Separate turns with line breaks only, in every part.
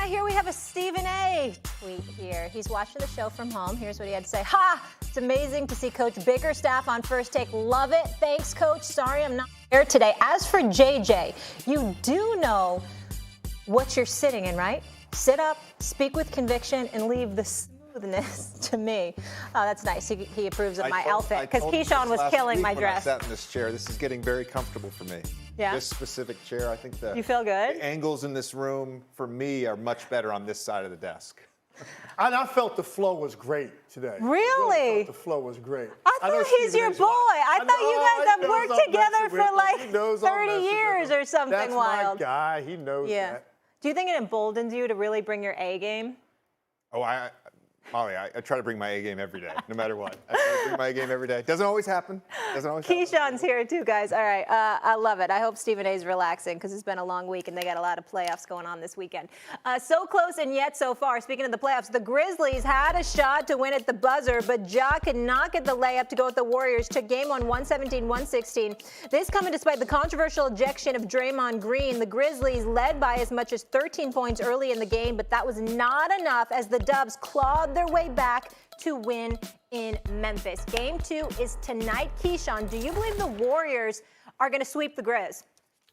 here we have a Stephen A. tweet here. He's watching the show from home. Here's what he had to say. Ha! It's amazing to see Coach Bickerstaff on First Take. Love it. Thanks, Coach. Sorry I'm not here today. As for JJ, you do know what you're sitting in, right? Sit up, speak with conviction, and leave the smoothness to me. Oh, that's nice. He approves of my outfit because Keyshawn was killing my dress.
When I sat in this chair, this is getting very comfortable for me.
Yeah.
This specific chair, I think
You feel good?
the angles in this room, for me, are much better on this side of the desk.
And I felt the flow was great today.
Really?
The flow was great.
I thought he's your boy. I thought you guys have worked together for like 30 years or something
That's
wild.
my guy. He knows that.
Do you think it emboldens you to really bring your A game?
Oh, Molly, I try to bring my A game every day, no matter what. I try to bring my A game every day. Doesn't always happen.
Keyshawn's here too, guys. All right, I love it. I hope Stephen A's relaxing because it's been a long week and they got a lot of playoffs going on this weekend. So close and yet so far. Speaking of the playoffs, the Grizzlies had a shot to win at the buzzer, but Ja could not get the layup to go with the Warriors. Took game on 117-116. This coming despite the controversial ejection of Draymond Green. The Grizzlies led by as much as 13 points early in the game, but that was not enough as the Dubs clawed their way back to win in Memphis. Game 2 is tonight. Keyshawn, do you believe the Warriors are going to sweep the Grizz?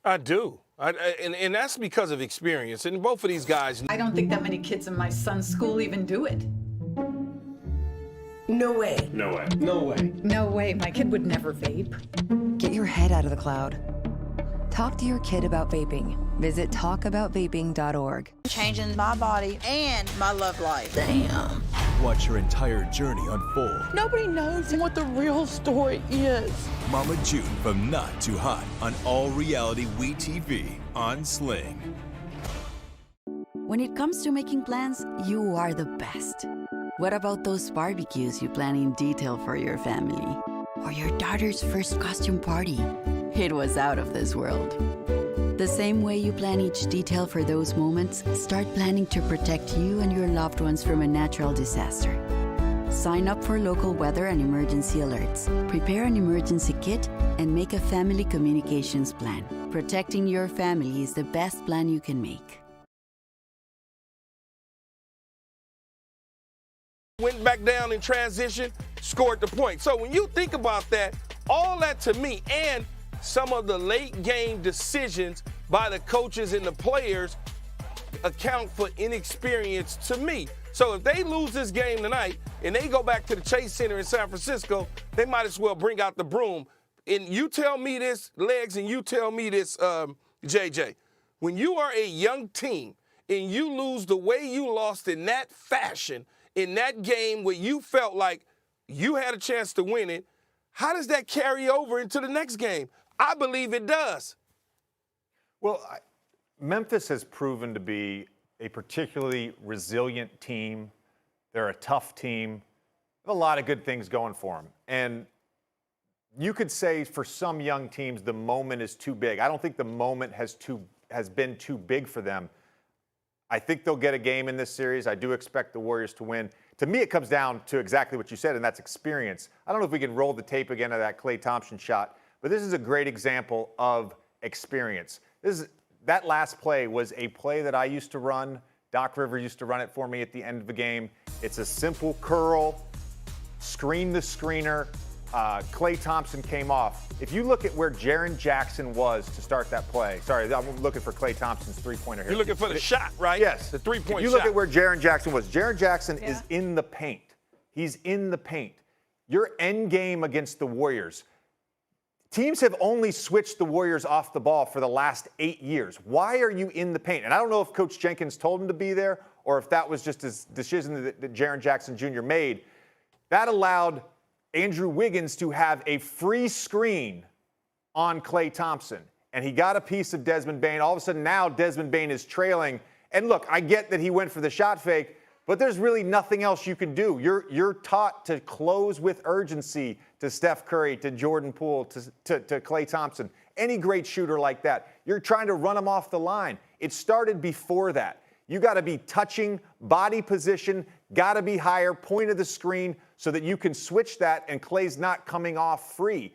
I do. And that's because of experience. And both of these guys.
I don't think that many kids in my son's school even do it.
No way.
No way.
No way.
No way. My kid would never vape.
Get your head out of the cloud. Talk to your kid about vaping. Visit talkaboutvaping.org.
Changing my body and my love life.
Damn.
Watch your entire journey unfold.
Nobody knows what the real story is.
Mama June from Not Too Hot on all reality WeTV on Sling.
When it comes to making plans, you are the best. What about those barbecues you plan in detail for your family? Or your daughter's first costume party? It was out of this world. The same way you plan each detail for those moments, start planning to protect you and your loved ones from a natural disaster. Sign up for local weather and emergency alerts. Prepare an emergency kit and make a family communications plan. Protecting your family is the best plan you can make.
Went back down in transition, scored the point. So when you think about that, all that to me, and some of the late game decisions by the coaches and the players account for inexperience to me. So if they lose this game tonight and they go back to the Chase Center in San Francisco, they might as well bring out the broom. And you tell me this, Legs, and you tell me this, JJ. When you are a young team and you lose the way you lost in that fashion, in that game where you felt like you had a chance to win it, how does that carry over into the next game? I believe it does.
Well, Memphis has proven to be a particularly resilient team. They're a tough team. They have a lot of good things going for them. And you could say for some young teams, the moment is too big. I don't think the moment has been too big for them. I think they'll get a game in this series. I do expect the Warriors to win. To me, it comes down to exactly what you said, and that's experience. I don't know if we can roll the tape again of that Klay Thompson shot, but this is a great example of experience. That last play was a play that I used to run. Doc Rivers used to run it for me at the end of the game. It's a simple curl, screen the screener. Klay Thompson came off. If you look at where Jaren Jackson was to start that play, sorry, I'm looking for Klay Thompson's three-pointer here.
You're looking for the shot, right?
Yes.
The three-point shot.
You look at where Jaren Jackson was. Jaren Jackson is in the paint. He's in the paint. Your end game against the Warriors. Teams have only switched the Warriors off the ball for the last 8 years. Why are you in the paint? And I don't know if Coach Jenkins told him to be there or if that was just his decision that Jaren Jackson Jr. made. That allowed Andrew Wiggins to have a free screen on Klay Thompson. And he got a piece of Desmond Bane. All of a sudden now Desmond Bane is trailing. And look, I get that he went for the shot fake, but there's really nothing else you can do. You're taught to close with urgency to Steph Curry, to Jordan Poole, to Klay Thompson. Any great shooter like that. You're trying to run them off the line. It started before that. You got to be touching, body position, got to be higher, point of the screen so that you can switch that and Klay's not coming off free.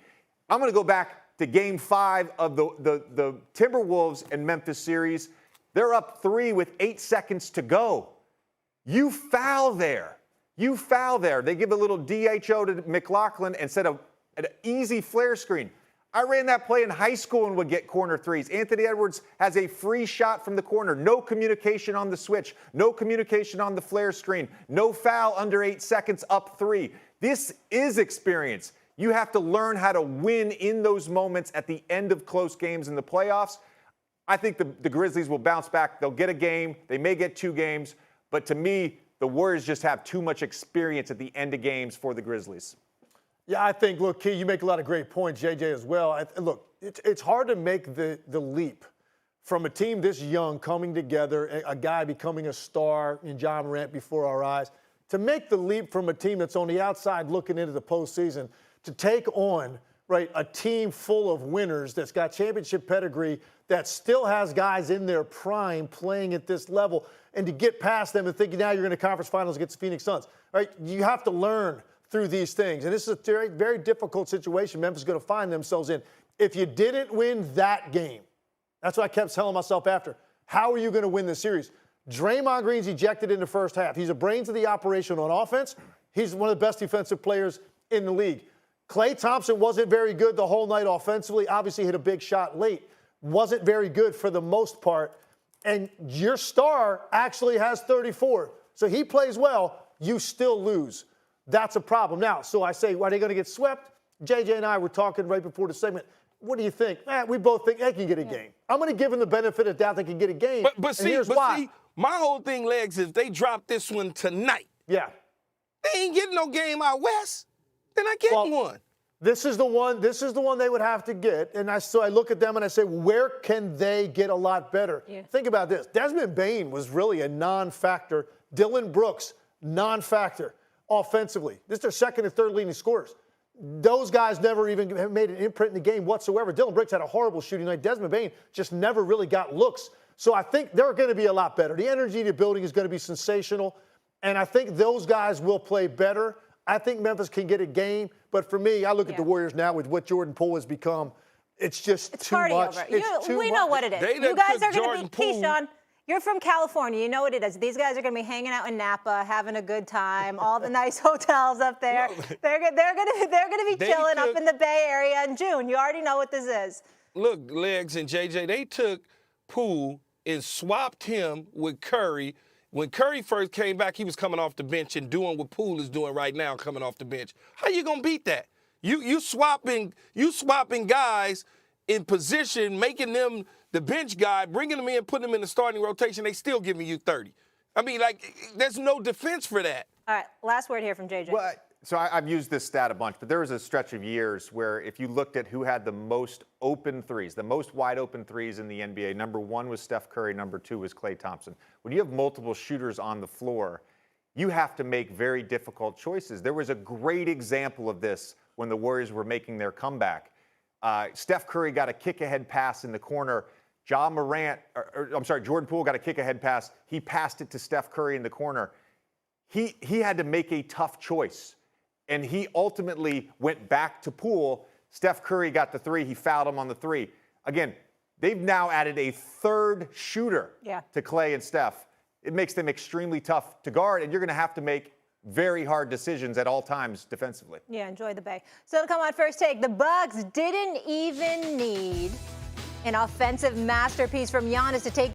I'm going to go back to Game 5 of the Timberwolves and Memphis series. They're up 3 with 8 seconds to go. You foul there. You foul there. They give a little DHO to McLaughlin instead of an easy flare screen. I ran that play in high school and would get corner threes. Anthony Edwards has a free shot from the corner. No communication on the switch. No communication on the flare screen. No foul under 8 seconds, up 3. This is experience. You have to learn how to win in those moments at the end of close games in the playoffs. I think the Grizzlies will bounce back. They'll get a game. They may get 2 games. But to me, the Warriors just have too much experience at the end of games for the Grizzlies.
Yeah, I think, look, Key, you make a lot of great points, JJ, as well. Look, it's hard to make the leap from a team this young coming together, a guy becoming a star in Ja Morant before our eyes, to make the leap from a team that's on the outside looking into the postseason to take on, right, a team full of winners that's got championship pedigree, that still has guys in their prime playing at this level, and to get past them and thinking now you're in the conference finals against the Phoenix Suns, right? You have to learn through these things. And this is a very, very difficult situation Memphis is going to find themselves in. If you didn't win that game, that's what I kept telling myself after. How are you going to win this series? Draymond Green's ejected in the first half. He's a brains of the operation on offense. He's one of the best defensive players in the league. Klay Thompson wasn't very good the whole night offensively. Obviously hit a big shot late. Wasn't very good for the most part. And your star actually has 34. So he plays well. You still lose. That's a problem. Now, so I say, are they going to get swept? JJ and I were talking right before the segment. What do you think? We both think they can get a game. I'm going to give them the benefit of doubt they can get a game.
But see, my whole thing, Legs, is they drop this one tonight.
Yeah.
They ain't getting no game out west. They're not getting one.
This is the one they would have to get. And so I look at them and I say, where can they get a lot better? Yeah. Think about this. Desmond Bane was really a non-factor. Dylan Brooks, non-factor. Offensively, this is their second and third leading scorers. Those guys never even have made an imprint in the game whatsoever. Dylan Brooks had a horrible shooting night. Desmond Bane just never really got looks. So I think they're going to be a lot better. The energy of the building is going to be sensational, and I think those guys will play better. I think Memphis can get a game, but for me, I look at the Warriors now with what Jordan Poole has become. It's just too much.
It's too much. We know what it is. You guys are going to be Keyshawn. You're from California. You know what it is. These guys are going to be hanging out in Napa, having a good time. All the nice hotels up there. They're going to be chilling up in the Bay Area in June. You already know what this is.
Look, Legs and JJ, they took Poole and swapped him with Curry. When Curry first came back, he was coming off the bench and doing what Poole is doing right now, coming off the bench. How you going to beat that? You swapping guys in position, making them the bench guy, bringing them in, putting them in the starting rotation, they still giving you 30. I mean, like, there's no defense for that.
All right, last word here from JJ.
Well, so I've used this stat a bunch, but there was a stretch of years where if you looked at who had the most open threes, the most wide open threes in the NBA, number 1 was Steph Curry, number 2 was Klay Thompson. When you have multiple shooters on the floor, you have to make very difficult choices. There was a great example of this when the Warriors were making their comeback. Steph Curry got a kick-ahead pass in the corner. Jordan Poole got a kick-ahead pass. He passed it to Steph Curry in the corner. He had to make a tough choice, and he ultimately went back to Poole. Steph Curry got the 3. He fouled him on the 3. Again, they've now added a third shooter to Klay and Steph. It makes them extremely tough to guard, and you're going to have to make very hard decisions at all times defensively.
Yeah, enjoy the Bay. So to come on First Take, the Bucks didn't even need an offensive masterpiece from Giannis to take